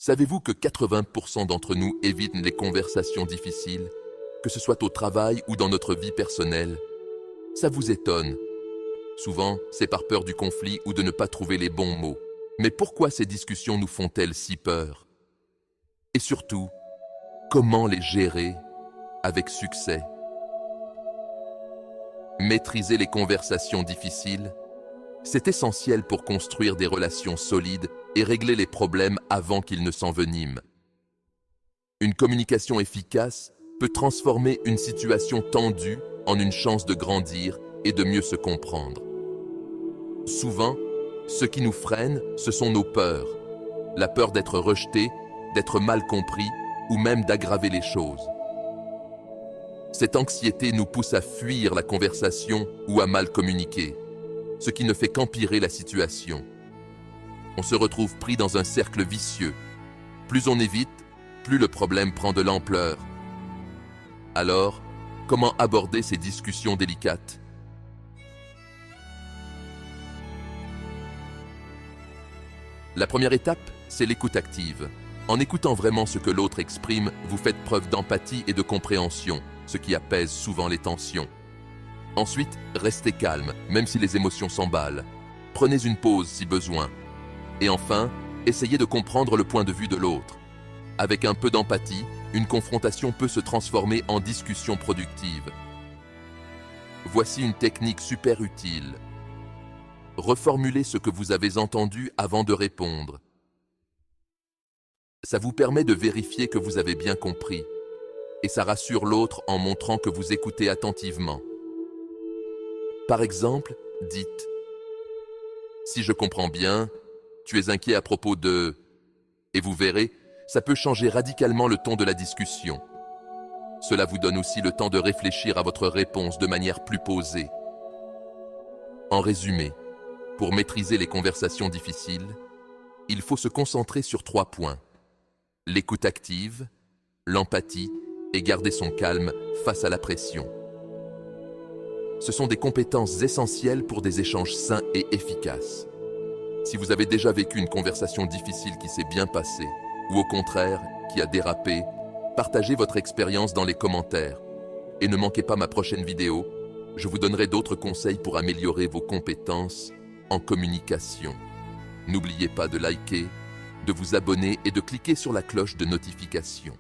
Savez-vous que 80% d'entre nous évitent les conversations difficiles, que ce soit au travail ou dans notre vie personnelle? Ça vous étonne. Souvent, c'est par peur du conflit ou de ne pas trouver les bons mots. Mais pourquoi ces discussions nous font-elles si peur? Et surtout, comment les gérer avec succès? Maîtriser les conversations difficiles, c'est essentiel pour construire des relations solides et régler les problèmes avant qu'ils ne s'enveniment. Une communication efficace peut transformer une situation tendue en une chance de grandir et de mieux se comprendre. Souvent, ce qui nous freine, ce sont nos peurs. La peur d'être rejeté, d'être mal compris ou même d'aggraver les choses. Cette anxiété nous pousse à fuir la conversation ou à mal communiquer, ce qui ne fait qu'empirer la situation. On se retrouve pris dans un cercle vicieux. Plus on évite, plus le problème prend de l'ampleur. Alors, comment aborder ces discussions délicates? La première étape, c'est l'écoute active. En écoutant vraiment ce que l'autre exprime, vous faites preuve d'empathie et de compréhension, ce qui apaise souvent les tensions. Ensuite, restez calme, même si les émotions s'emballent. Prenez une pause si besoin. Et enfin, essayez de comprendre le point de vue de l'autre. Avec un peu d'empathie, une confrontation peut se transformer en discussion productive. Voici une technique super utile. Reformulez ce que vous avez entendu avant de répondre. Ça vous permet de vérifier que vous avez bien compris. Et ça rassure l'autre en montrant que vous écoutez attentivement. Par exemple, dites « Si je comprends bien, tu es inquiet à propos de… » Et vous verrez, ça peut changer radicalement le ton de la discussion. Cela vous donne aussi le temps de réfléchir à votre réponse de manière plus posée. En résumé, pour maîtriser les conversations difficiles, il faut se concentrer sur 3 points. L'écoute active, l'empathie et garder son calme face à la pression. Ce sont des compétences essentielles pour des échanges sains et efficaces. Si vous avez déjà vécu une conversation difficile qui s'est bien passée, ou au contraire, qui a dérapé, partagez votre expérience dans les commentaires. Et ne manquez pas ma prochaine vidéo, je vous donnerai d'autres conseils pour améliorer vos compétences en communication. N'oubliez pas de liker, de vous abonner et de cliquer sur la cloche de notification.